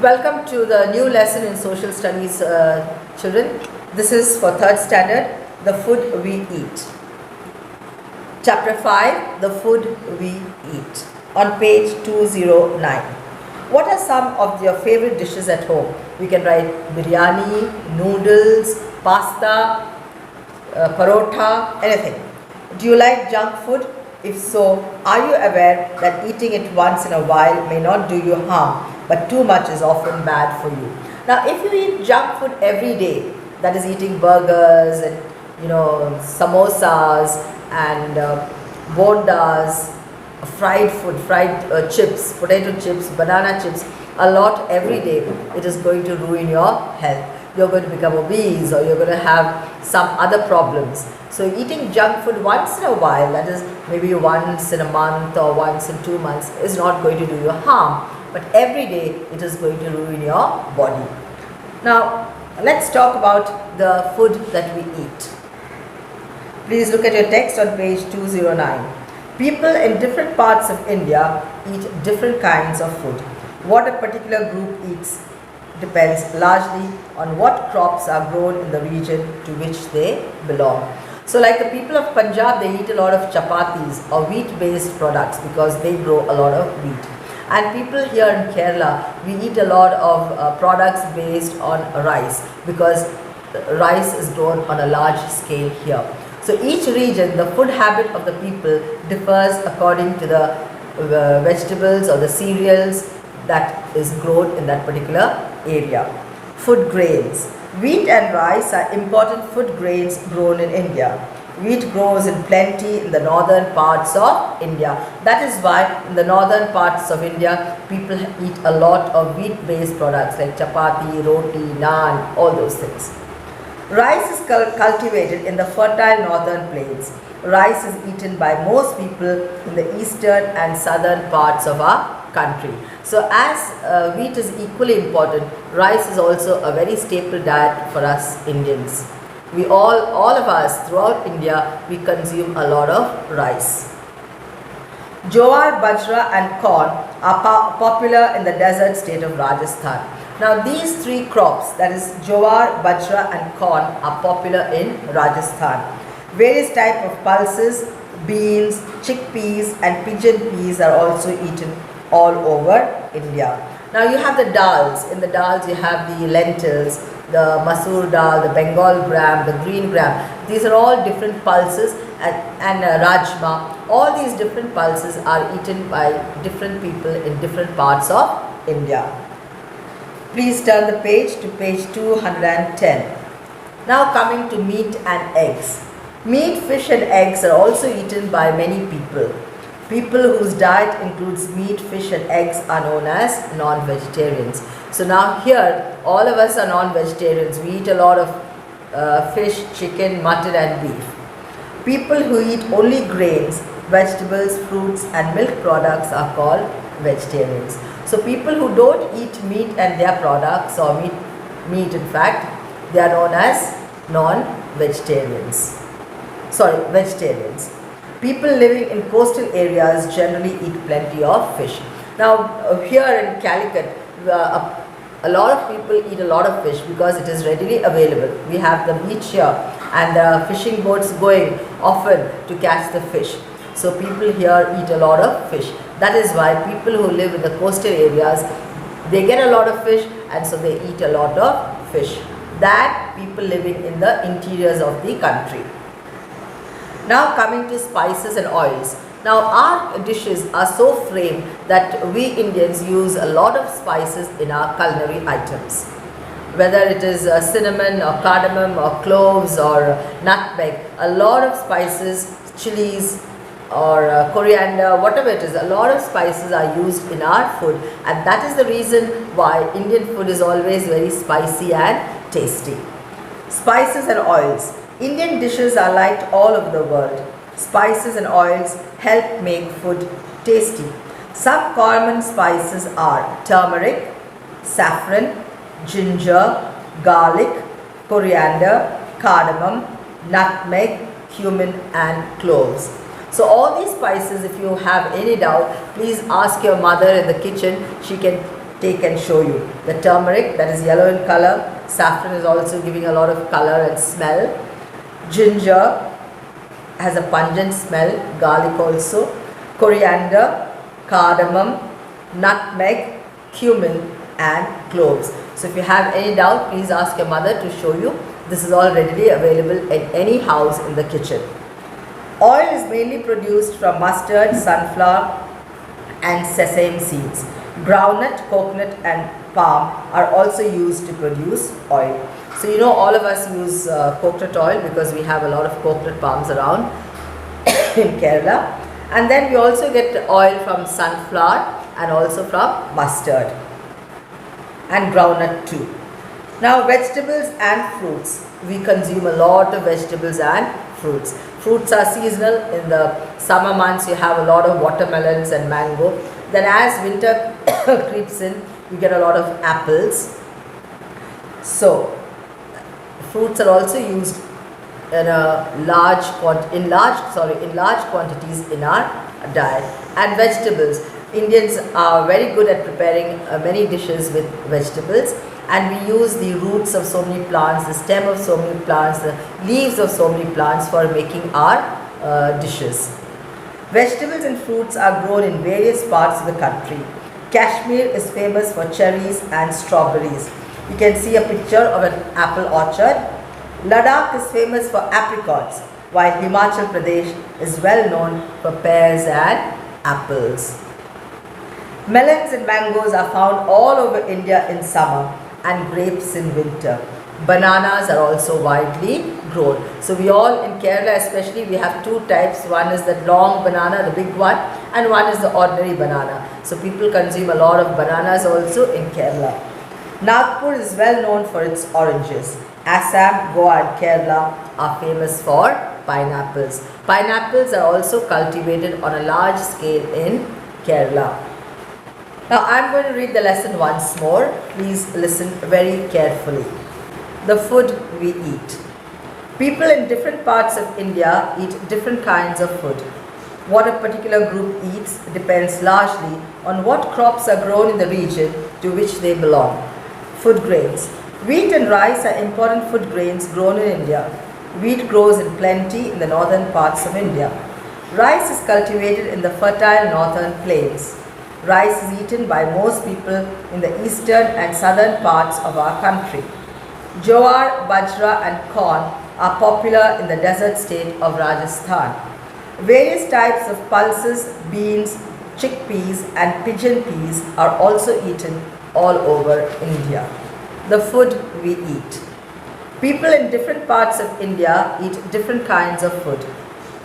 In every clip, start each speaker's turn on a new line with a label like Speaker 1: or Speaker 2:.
Speaker 1: Welcome to the new lesson in social studies, children. This is for 3rd standard, the food we eat. Chapter 5, the food we eat, on page 209. What are some of your favorite dishes at home? We can write biryani, noodles, pasta, parotha, anything. Do you like junk food? If so, are you aware that eating it once in a while may not do you harm, but too much is often bad for you? Now, if you eat junk food every day, that is eating burgers and samosas and bondas, fried food, fried chips, potato chips, banana chips, a lot every day, it is going to ruin your health. You're going to become obese or you're going to have some other problems. So eating junk food once in a while, that is maybe once in a month or once in 2 months, is not going to do you harm. But every day it is going to ruin your body. Now let's talk about the food that we eat. Please look at your text on page 209. People in different parts of India eat different kinds of food. What a particular group eats depends largely on what crops are grown in the region to which they belong. So like the people of Punjab, they eat a lot of chapatis or wheat-based products because they grow a lot of wheat. And people here in Kerala, we eat a lot of products based on rice because rice is grown on a large scale here. So each region, the food habit of the people differs according to the vegetables or the cereals that is grown in that particular area. Food grains. Wheat and rice are important food grains grown in India. Wheat grows in plenty in the northern parts of India. That is why in the northern parts of India, people eat a lot of wheat-based products like chapati, roti, naan, all those things. Rice is cultivated in the fertile northern plains. Rice is eaten by most people in the eastern and southern parts of our country. So as wheat is equally important, rice is also a very staple diet for us Indians. We all of us throughout India, we consume a lot of rice. Jowar, bajra and corn are popular in the desert state of Rajasthan. Now these three crops, that is jowar, bajra and corn, are popular in Rajasthan. Various types of pulses, beans, chickpeas and pigeon peas are also eaten all over India. Now you have the dals. In the dals you have the lentils, the masoor dal, the Bengal gram, the green gram. These are all different pulses and rajma. All these different pulses are eaten by different people in different parts of India. Please turn the page to page 210. Now coming to meat and eggs. Meat, fish and eggs are also eaten by many people. People whose diet includes meat, fish and eggs are known as non-vegetarians. So now here, all of us are non-vegetarians. We eat a lot of fish, chicken, mutton and beef. People who eat only grains, vegetables, fruits and milk products are called vegetarians. So people who don't eat meat and their products, or meat in fact, they are known as non-vegetarians. Vegetarians. People living in coastal areas generally eat plenty of fish. Now here in Calicut, a lot of people eat a lot of fish because it is readily available. We have the beach here and the fishing boats going often to catch the fish. So people here eat a lot of fish. That is why people who live in the coastal areas, they get a lot of fish and so they eat a lot of fish than people living in the interiors of the country. Now coming to spices and oils. Now our dishes are so framed that we Indians use a lot of spices in our culinary items. Whether it is cinnamon or cardamom or cloves or nutmeg, a lot of spices, chilies or coriander, whatever it is, a lot of spices are used in our food, and that is the reason why Indian food is always very spicy and tasty. Spices and oils. Indian dishes are liked all over the world. Spices and oils help make food tasty. Some common spices are turmeric, saffron, ginger, garlic, coriander, cardamom, nutmeg, cumin and cloves. So all these spices, if you have any doubt, please ask your mother in the kitchen. She can take and show you. The turmeric, that is yellow in color. Saffron is also giving a lot of color and smell. Ginger has a pungent smell. Garlic also. Coriander, cardamom, nutmeg, cumin and cloves. So if you have any doubt, please ask your mother to show you. This is all readily available in any house in the kitchen. Oil is mainly produced from mustard, sunflower and sesame seeds. Groundnut, coconut and palm are also used to produce oil. So you know, all of us use coconut oil because we have a lot of coconut palms around in Kerala. And then we also get oil from sunflower and also from mustard and groundnut too. Now vegetables and fruits. We consume a lot of vegetables and fruits. Fruits are seasonal. In the summer months you have a lot of watermelons and mango. Then as winter creeps in, you get a lot of apples. So fruits are also used in large quantities in our diet. And vegetables, Indians are very good at preparing many dishes with vegetables, and we use the roots of so many plants, the stem of so many plants, the leaves of so many plants for making our dishes. Vegetables and fruits are grown in various parts of the country. Kashmir is famous for cherries and strawberries. You can see a picture of an apple orchard. Ladakh is famous for apricots, while Himachal Pradesh is well known for pears and apples. Melons and mangoes are found all over India in summer and grapes in winter. Bananas are also widely grown. So we all in Kerala especially, we have two types. One is the long banana, the big one, and one is the ordinary banana. So people consume a lot of bananas also in Kerala. Nagpur is well known for its oranges. Assam, Goa and Kerala are famous for pineapples. Pineapples are also cultivated on a large scale in Kerala. Now I am going to read the lesson once more. Please listen very carefully. The food we eat. People in different parts of India eat different kinds of food. What a particular group eats depends largely on what crops are grown in the region to which they belong. Food grains. Wheat and rice are important food grains grown in India. Wheat grows in plenty in the northern parts of India. Rice is cultivated in the fertile northern plains. Rice is eaten by most people in the eastern and southern parts of our country. Jowar, bajra and corn are popular in the desert state of Rajasthan. Various types of pulses, beans, chickpeas and pigeon peas are also eaten all over India. The food we eat. People in different parts of India eat different kinds of food.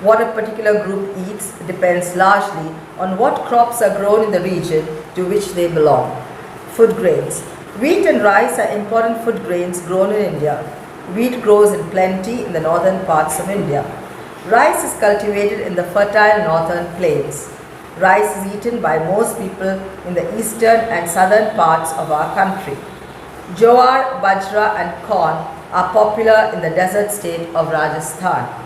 Speaker 1: What a particular group eats depends largely on what crops are grown in the region to which they belong. Food grains. Wheat and rice are important food grains grown in India. Wheat grows in plenty in the northern parts of India. Rice is cultivated in the fertile northern plains. Rice is eaten by most people in the eastern and southern parts of our country. Jowar, bajra and corn are popular in the desert state of Rajasthan.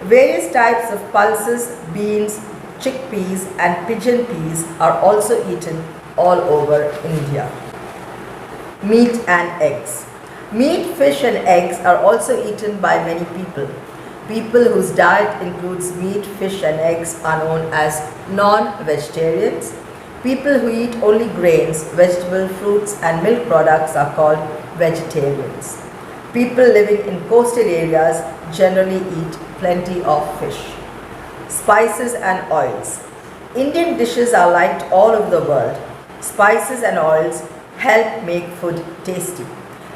Speaker 1: Various types of pulses, beans, chickpeas and pigeon peas are also eaten all over India. Meat and eggs. Meat, fish and eggs are also eaten by many people. People whose diet includes meat, fish and eggs are known as non-vegetarians. People who eat only grains, vegetable, fruits and milk products are called vegetarians. People living in coastal areas generally eat plenty of fish. Spices and oils. Indian dishes are liked all over the world. Spices and oils help make food tasty.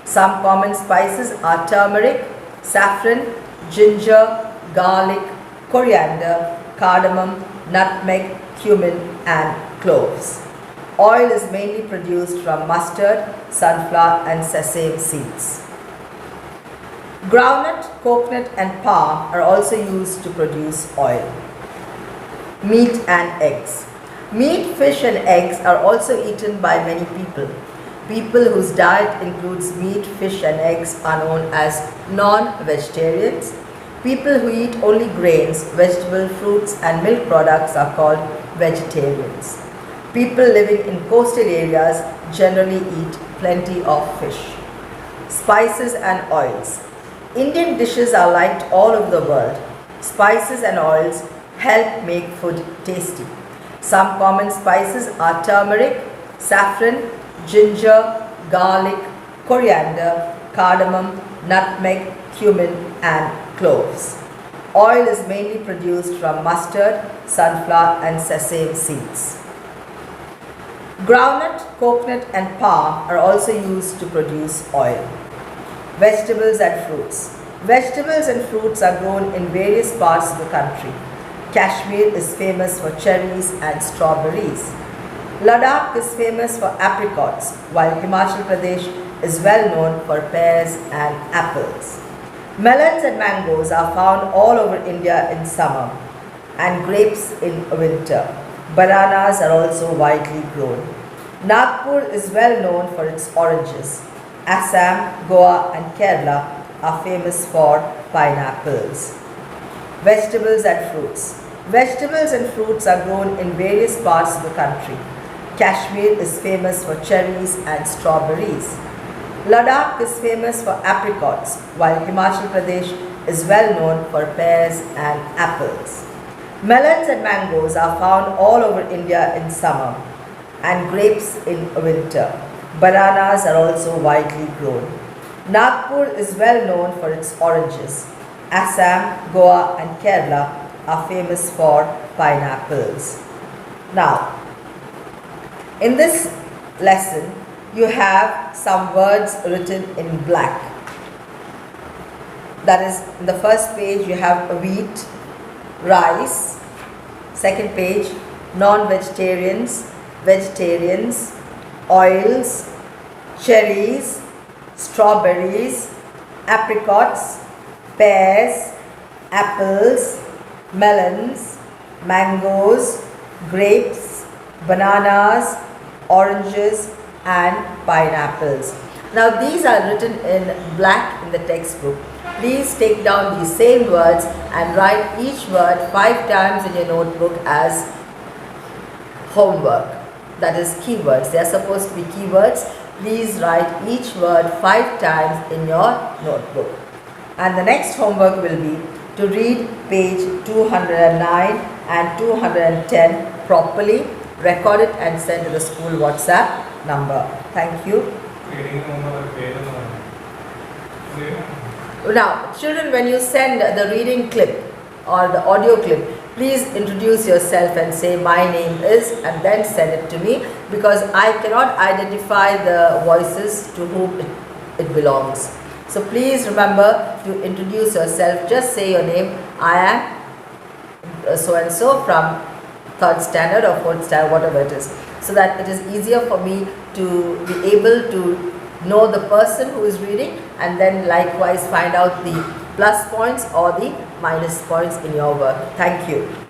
Speaker 1: Some common spices are turmeric, saffron, ginger, garlic, coriander, cardamom, nutmeg, cumin and cloves. Oil is mainly produced from mustard, sunflower and sesame seeds. Groundnut, coconut and palm are also used to produce oil. Meat and eggs. Meat, fish and eggs are also eaten by many people. People whose diet includes meat, fish and eggs are known as non-vegetarians. People who eat only grains, vegetable, fruits and milk products are called vegetarians. People living in coastal areas generally eat plenty of fish. Spices and oils. Indian dishes are liked all over the world. Spices and oils help make food tasty. Some common spices are turmeric, saffron, ginger, garlic, coriander, cardamom, nutmeg, cumin and cloves. Oil is mainly produced from mustard, sunflower and sesame seeds. Groundnut, coconut and palm are also used to produce oil. Vegetables and fruits. Vegetables and fruits are grown in various parts of the country. Kashmir is famous for cherries and strawberries. Ladakh is famous for apricots, while Himachal Pradesh is well known for pears and apples. Melons and mangoes are found all over India in summer and grapes in winter. Bananas are also widely grown. Nagpur is well known for its oranges. Assam, Goa and Kerala are famous for pineapples. Vegetables and fruits. Vegetables and fruits are grown in various parts of the country. Kashmir is famous for cherries and strawberries. Ladakh is famous for apricots, while Himachal Pradesh is well known for pears and apples. Melons and mangoes are found all over India in summer and grapes in winter. Bananas are also widely grown. Nagpur is well known for its oranges. Assam, Goa and Kerala are famous for pineapples. Now, in this lesson, you have some words written in black. That is, in the first page you have wheat, rice. Second page, non-vegetarians, vegetarians, oils, cherries, strawberries, apricots, pears, apples, melons, mangoes, grapes, bananas, oranges and pineapples. Now these are written in black in the textbook. Please take down these same words and write each word 5 times in your notebook as homework. That is keywords. They are supposed to be keywords. Please write each word 5 times in your notebook. And the next homework will be to read page 209 and 210 properly, record it and send to the school WhatsApp number. Thank you. Now, children, when you send the reading clip or the audio clip, please introduce yourself and say my name is, and then send it to me, because I cannot identify the voices to whom it belongs. So please remember to introduce yourself. Just say your name. I am so and so from 3rd standard or 4th standard, whatever it is, so that it is easier for me to be able to know the person who is reading, and then likewise find out the plus points or the minus points in your work. Thank you.